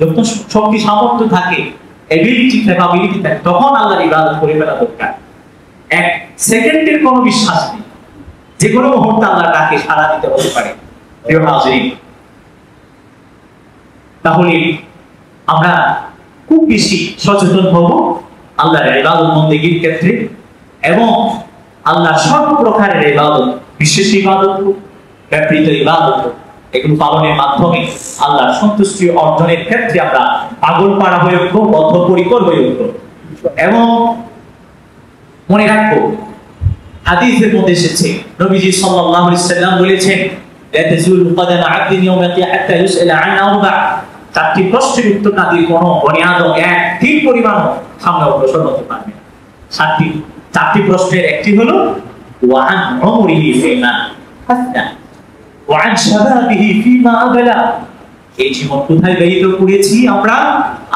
যখন শক্তি সামর্থ্য থাকে, এবিলিটি ক্যাপাবিলিটি থাকে, তখন আল্লাহর ইবাদত করে ফেলা দরকার। 1 সেকেন্ডের কোনো বিশ্বাস নেই, যে কোনো মুহূর্তে আল্লাহর ডাকে সাড়া দিতে হতে পারে। প্রিয় হাজিরিন, তাহলে আমরা খুব বেশি সচেতন হব আল্লাহর ইবাদত বন্দেগীর ক্ষেত্রে এবং আল্লাহর সর্বপ্রকারের ইবাদত, বিশেষ ইবাদত হোক, ব্যাপৃত ইবাদত হোক, এগুলো পালনের মাধ্যমে আল্লাহর সন্তুষ্টি অর্জনের ক্ষেত্রে আমরা পাগল পাড়া হয়ে উঠবো, বদ্ধপরিকর হয়ে উঠবো। এবং মনে রাখবো হাদিসের মধ্যে এসেছে নবীজি সাল্লাল্লাহু আলাইহি সাল্লাম বলেছেন, লা তাজুলু কদাম আবদিন ইয়াওমাল কিয়ামাতি হাত্তা ইউসআলা আন আরবা। 4টি প্রশ্নের উত্তর না দিয়ে কোনো বনি আদম 1 দিন পরিমাণ সামনে অগ্রসর হতে পারবে না। 4টি প্রশ্নের একটি হলো ওয়ান উমরিহি ফিমা হাসনা ওয়ান শাবাবিহি ফিমা আবলা। এই জীবন কোথায় ব্যতীত করেছি আমরা,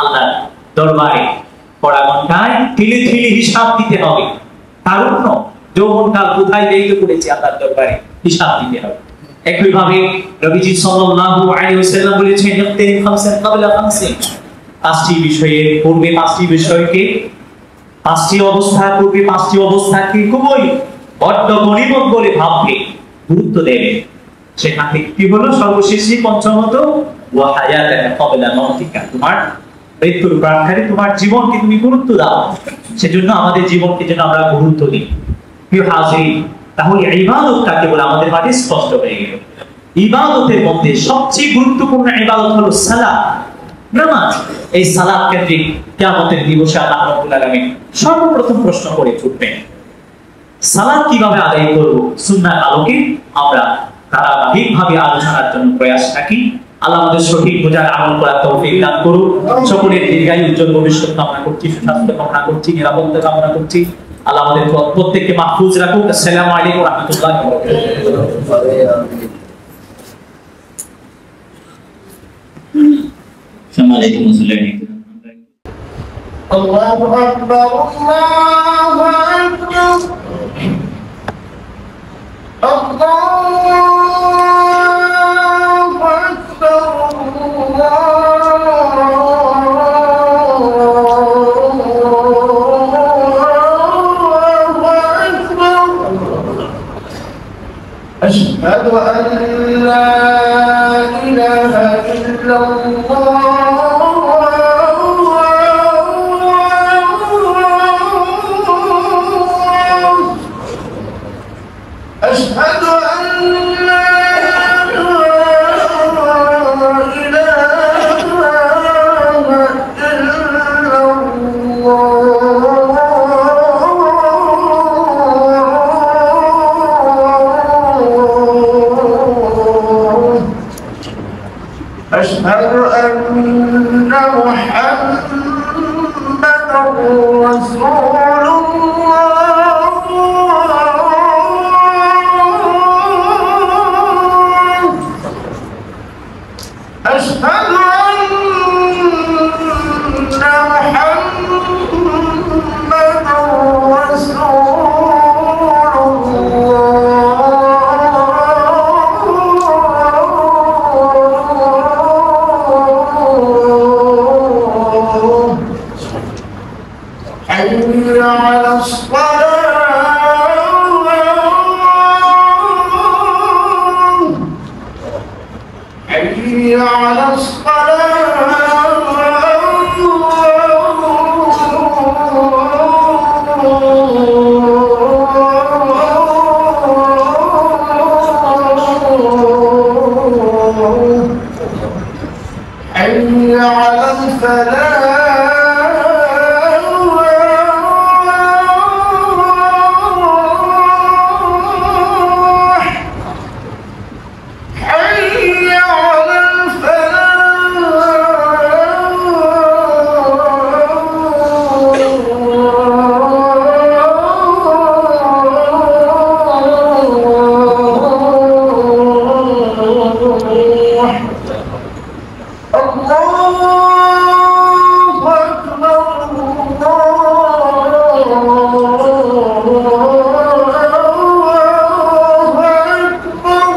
আল্লাহর দরবারে পরাগণটায় তিলে তিলে হিসাব দিতে হবে। তারুণ্য যৌবনকাল কোথায় ব্যতীত করেছি, আল্লাহর দরবারে হিসাব দিতে হবে। একইভাবে নবীজি সাল্লাল্লাহু আলাইহি ওয়াসাল্লাম বলেছেন, ইফতিন খামসান ক্বাবলা খামসিন। 5টি বিষয়ের পূর্বে 5টি বিষয়কে, 5টি অবস্থা পূর্বে 5টি অবস্থাকে খুবই বড্ড গণিমত বলে ভাববে, গুরুত্ব দেবে। সেখান থেকে কি হলো সর্বশেষে পঞ্চমত ওয়া হায়াতাকা ক্বাবলা মাউতিকা, তোমার মৃত্যুর প্রাক্কালে তোমার জীবনকে তুমি গুরুত্ব দাও। সেজন্য আমাদের জীবনকে যেন আমরা গুরুত্ব দিই। প্রিয় হাজিরিন, তাহলে ইবাদত কাকে বলে আমাদের মাঝে স্পষ্ট হয়ে গেল। ইবাদতের মধ্যে সবচেয়ে গুরুত্বপূর্ণ ইবাদত হলো সালাত, নামাজ। এই সালাত কেন্দ্রিক কিয়ামতের দিবসে আল্লাহ রাব্বুল আলামিন সর্বপ্রথম প্রশ্ন করে উঠবেন, সালাত কিভাবে আদায় করব? সুন্নাহর আলোকে আমরা ধারাবাহিকভাবে আলোচনার জন্য প্রয়াস রাখি। আল্লাহ আমাদের সঠিক বোঝার আমল করার তৌফিক দান করুন। সকলের দীর্ঘায়ু উজ্জ্বল ভবিষ্যৎ কামনা করছি, সুস্বাস্থ্য কামনা করছি, নিরাপত্তা কামনা করছি। আল্লাহ আমাদের প্রত্যেককে মাহফুজ রাখুক। আসসালামু আলাইকুম ওয়া রাহমাতুল্লাহি ওয়া বারাকাতুহু। সম্মানিত মুসলিম, আল্লাহু আকবার, আল্লাহু আকবার, আল্লাহু আকবার, আশহাদু আন লা ইলাহা ইল্লাল্লাহ। أشهد أن لا أشهد أن محمدا رسول الله. أشهد أن محمدا رسول الله. حي على الصلاة، حي على الصلاة، حي على الفلاح، حي على الفلاح. الله أكبر، الله أكبر.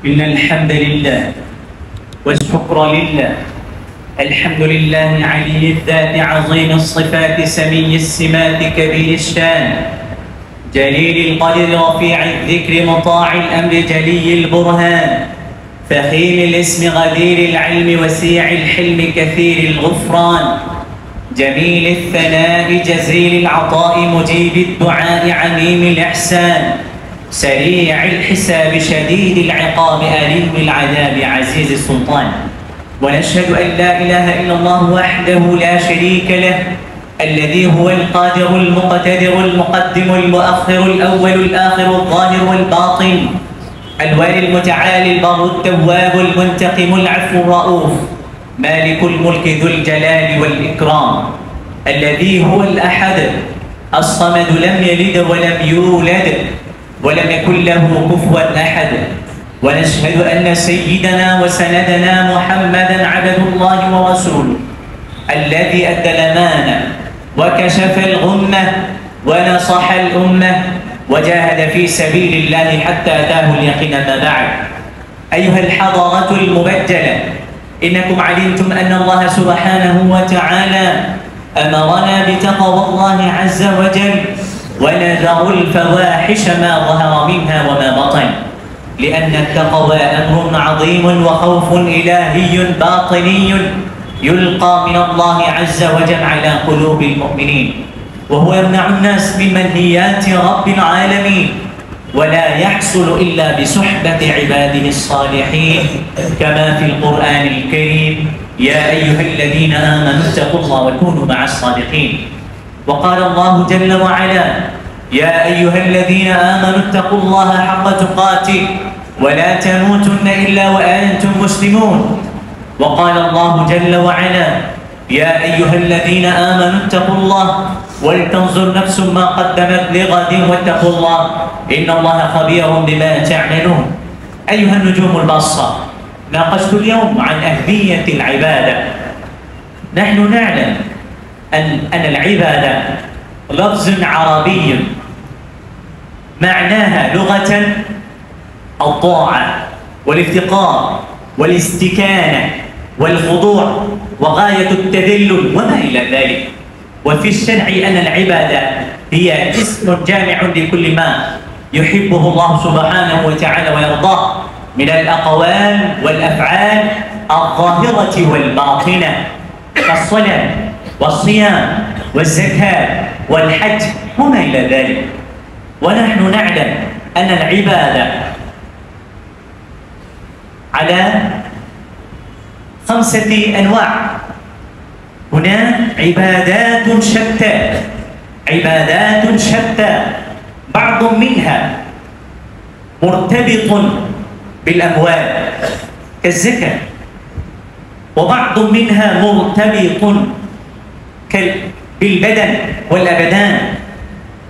إن الحمد لله والشكر لله. الحمد لله علي الذات عظيم الصفات سمي السمات كبير الشان جليل القدر رفيع الذكر مطاع الأمر جلي البرهان فخيم الاسم غدير العلم وسيع الحلم كثير الغفران جميل الثناء جزيل العطاء مجيب الدعاء عميم الإحسان سريع الحساب شديد العقاب أليم العذاب عزيز السلطان. ونشهد أن لا إله إلا الله وحده لا شريك له الذي هو القادر المقتدر المقدم المؤخر الأول الآخر الظاهر والباطن الوالي المتعالي البر التواب المنتقم العفو الرؤوف مالك الملك ذو الجلال والإكرام الذي هو الأحد الصمد لم يلد ولم يولد ولم يكن له كفوا أحد. ونشهد أن سيدنا وسندنا محمدا عبد الله ورسوله الذي أدى الأمانة وكشف الغمة ونصح الأمة وجاهد في سبيل الله حتى أتاه اليقين. ما بعد، أيها الحضرة المبجلة، إنكم علمتم أن الله سبحانه وتعالى أمرنا بتقوى الله عز وجل ونذر الفواحش ما ظهر منها وما بطن، لأن التقوى أمر عظيم وخوف إلهي باطني يلقى من الله عز وجل على قلوب المؤمنين، وهو يمنع الناس من منهيات رب العالمين، ولا يحصل إلا بصحبة عباده الصالحين كما في القرآن الكريم: يا أيها الذين آمنوا اتقوا الله وكونوا مع الصادقين. وقال الله جل وعلا: يا أيها الذين آمنوا اتقوا الله حق تقاته ولا تموتن إلا وأنتم مسلمون. وقال الله جل وعلا: يا أيها الذين آمنوا اتقوا الله ولتنظر نفس ما قدمت لغد واتقوا الله إن الله خبير بما تعملون. أيها النجوم الباصة، ناقشت اليوم عن أهمية العبادة. نحن نعلم أن العبادة لفظ عربي معناها لغة الطاعة والافتقار والاستكانة والخضوع وغاية التذلل وما إلى ذلك. وفي الشرع أن العبادة هي اسم جامع لكل ما يحبه الله سبحانه وتعالى ويرضاه من الأقوال والأفعال الظاهرة والباطنة، كالصلاة والصيام والزكاة والحج وما إلى ذلك. ونحن نعلم أن العبادة على 5 أنواع. هناك عبادات شتى، عبادات شتى، بعض منها مرتبط بالأموال كالزكاة، وبعض منها مرتبط بالبدن والأبدان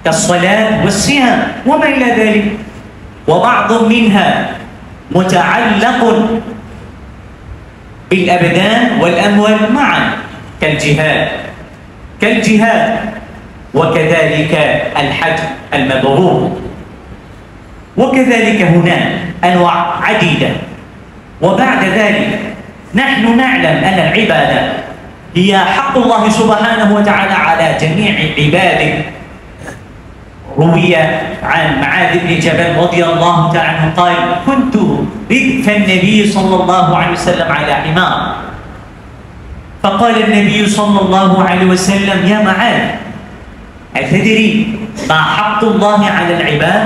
كالصلاة والصيام وما إلى ذلك، وبعض منها متعلق بالأبدان والأموال معا كالجهاد وكذلك الحج المبرور. وكذلك هناك أنواع عديدة. وبعد ذلك نحن نعلم أن العبادة هي حق الله سبحانه وتعالى على جميع عباده. روي عن معاذ بن جبل رضي الله تعالى عنه قال: كنت ردف النبي صلى الله عليه وسلم على حمار، فقال النبي صلى الله عليه وسلم: يا معاذ، أتدري ما حق الله على العباد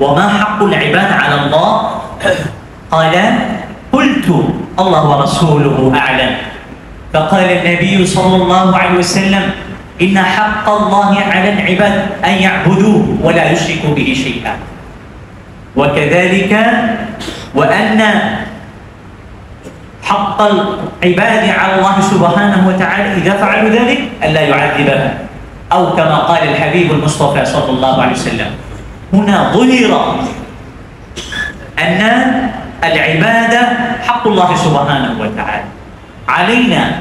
وما حق العباد على الله؟ قال: قلت: الله ورسوله أعلم. فقال النبي صلى الله عليه وسلم: إن حق الله على العباد أن يعبدوه ولا يشركوا به شيئا، وكذلك وأن حق العباد على الله سبحانه وتعالى إذا فعلوا ذلك ألا يعذبهم، أو كما قال الحبيب المصطفى صلى الله عليه وسلم. هنا ظهر أن العبادة حق الله سبحانه وتعالى. علينا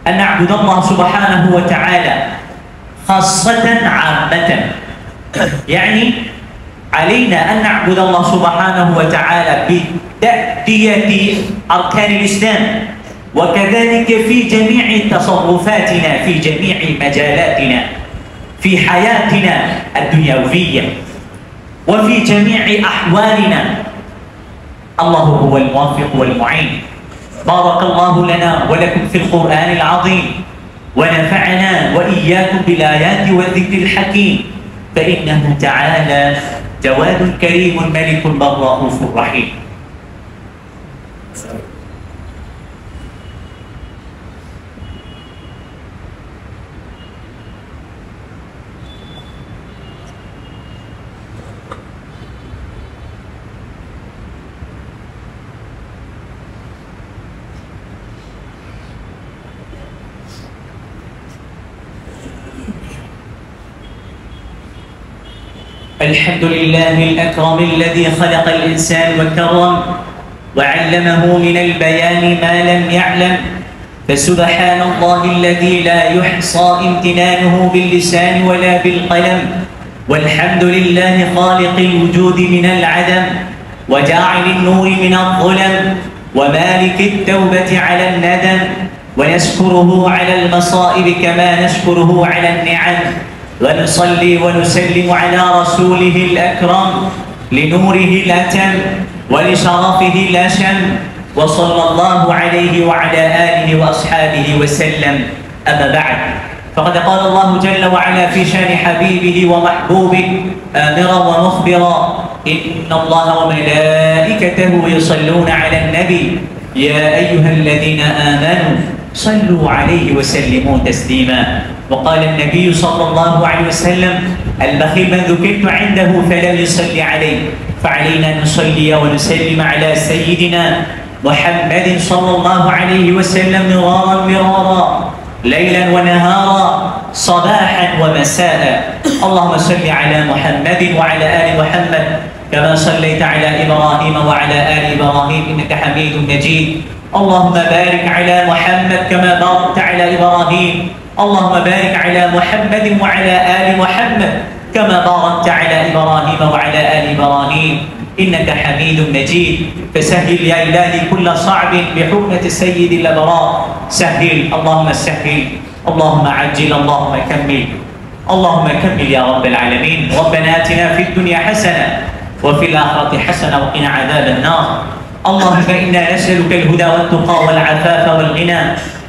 أن نعبد الله سبحانه وتعالى خاصة عامة، يعني علينا أن نعبد الله سبحانه وتعالى بتأدية أركان الإسلام، وكذلك في جميع تصرفاتنا في جميع مجالاتنا في حياتنا الدنيوية وفي جميع أحوالنا. الله هو الموفق والمعين. بارك الله لنا ولكم في القرآن العظيم، ونفعنا وإياكم بالآيات والذكر الحكيم، فإنه تعالى جواد كريم ملك بر رؤوف رحيم. الحمد لله الأكرم الذي خلق الإنسان وكرم وعلمه من البيان ما لم يعلم، فسبحان الله الذي لا يحصى امتنانه باللسان ولا بالقلم. والحمد لله خالق الوجود من العدم وجاعل النور من الظلم ومالك التوبة على الندم، ونشكره على المصائب كما نشكره على النعم، ونصلي ونسلم على رسوله الأكرم لنوره الأتم ولشرفه الأشم، وصلى الله عليه وعلى آله وأصحابه وسلم. أما بعد، فقد قال الله جل وعلا في شان حبيبه ومحبوبه آمرا ومخبرا: إن الله وملائكته يصلون على النبي يا أيها الذين آمنوا صلوا عليه وسلموا تسليما. وقال النبي صلى الله عليه وسلم: البخيل من ذكرت عنده فلم يصلي عليه، فعلينا أن نصلي ونسلم على سيدنا محمد صلى الله عليه وسلم مرارا مرارا، ليلا ونهارا، صباحا ومساء. اللهم صل على محمد وعلى آل محمد كما صليت على إبراهيم وعلى آل إبراهيم إنك حميد مجيد. اللهم بارك على محمد كما باركت على إبراهيم. اللهم بارك على محمد وعلى آل محمد كما باركت على إبراهيم وعلى آل إبراهيم إنك حميد مجيد. فسهل يا إلهي كل صعب بحكمة سيد الأبرار. سهل، اللهم سهل، اللهم عجل، اللهم كمل، اللهم كمل يا رب العالمين. ربنا آتنا في الدنيا حسنة وفي الآخرة حسنة وقنا عذاب النار. اللهم إنا نسألك الهدى والتقى والعفاف والغنى.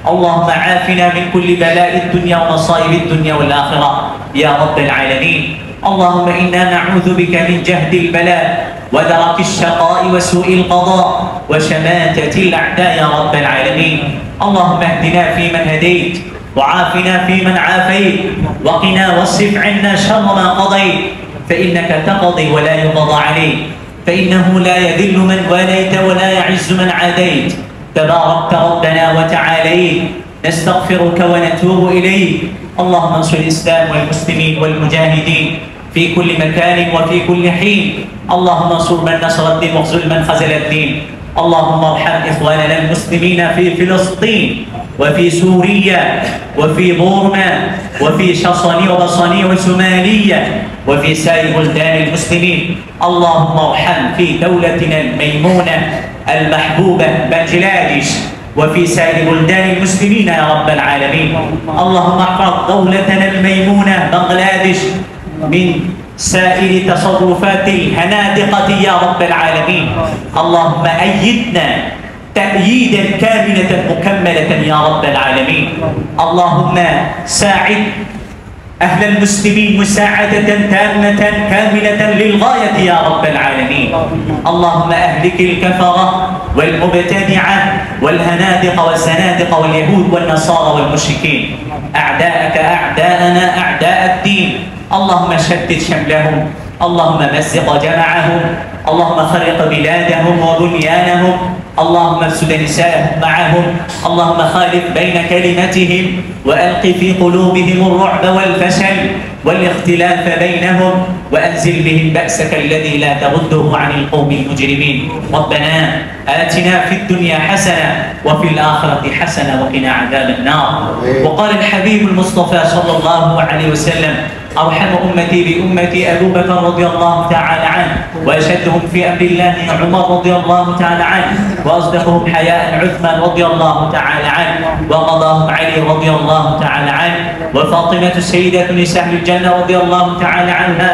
اللهم عافنا من كل بلاء الدنيا ومصائب الدنيا والآخرة يا رب العالمين. اللهم إنا نعوذ بك من جهد البلاء ودرك الشقاء وسوء القضاء وشماتة الأعداء يا رب العالمين. اللهم اهدنا فيمن هديت وعافنا فيمن عافيت وقنا واصرف عنا شر ما قضيت، فإنك تقضي ولا يقضى عليك، فإنه لا يذل من واليت ولا يعز من عاديت. تباركت ربنا وتعاليت، نستغفرك ونتوب إليك. اللهم انصر الإسلام والمسلمين والمجاهدين في كل مكان وفي كل حين. اللهم انصر من نصر الدين واخذل من خذل الدين. اللهم ارحم إخواننا المسلمين في فلسطين وفي سوريا وفي بورما وفي شصني وبصني وسوماليا وفي سائر بلدان المسلمين. اللهم ارحم في دولتنا الميمونة المحبوبة بنجلاديش وفي سائر بلدان المسلمين يا رب العالمين. اللهم احفظ دولتنا الميمونة بنغلاديش من سائر تصرفات الهنادقة يا رب العالمين. اللهم أيدنا تأييدا كاملة مكملة يا رب العالمين. اللهم ساعد أهل المسلمين مساعدة تامة كاملة للغاية يا رب العالمين. اللهم أهلك الكفرة والمبتدعة والهنادقة والزنادقة واليهود والنصارى والمشركين، أعداءك أعداءنا أعداء الدين. اللهم شتت شملهم، اللهم مزق جمعهم، اللهم خرق بلادهم وبنيانهم، اللهم افسد نساءهم معهم، اللهم خالف بين كلمتهم وألق في قلوبهم الرعب والفشل والاختلاف بينهم، وأنزل بهم بأسك الذي لا ترده عن القوم المجرمين. ربنا آتنا في الدنيا حسنة وفي الآخرة حسنة وقنا عذاب النار. وقال الحبيب المصطفى صلى الله عليه وسلم: أرحم أمتي بأمتي أبو بكر رضي الله تعالى عنه، وأشدهم في أمر الله عمر رضي الله تعالى عنه، وأصدقهم حياء عثمان رضي الله تعالى عنه، وقضاهم علي رضي الله تعالى عنه، وفاطمة سيدة نساء الجنة رضي الله تعالى عنها،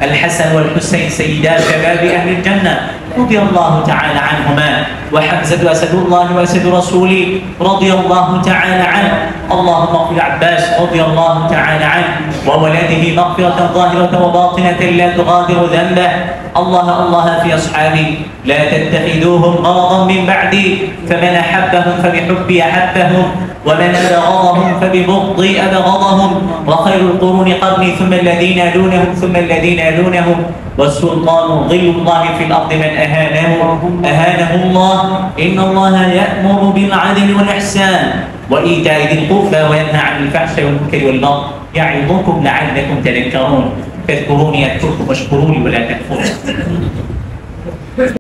الحسن والحسين سيدا شباب أهل الجنة رضي الله تعالى عنهما، وحمزة أسد الله وأسد رسوله رضي الله تعالى عنه. اللهم اغفر عباس رضي الله تعالى عنه وولده مغفرة ظاهرة وباطنة لا تغادر ذنبه. الله في أصحابي لا تتخذوهم غرضا من بعدي، فمن أحبهم فبحبي أحبهم، ومن أبغضهم فببغضي أبغضهم، وخير القرون قرني ثم الذين يلونهم ثم الذين يلونهم، والسلطان ظل الله في الأرض من أهانه الله. إن الله يأمر بالعدل والإحسان وإيتاء ذي القربى وينهى عن الفحشاء والمنكر والبغي يعظكم لعلكم تذكرون. اذكروني اذكركم واشكروني ولا تكفرون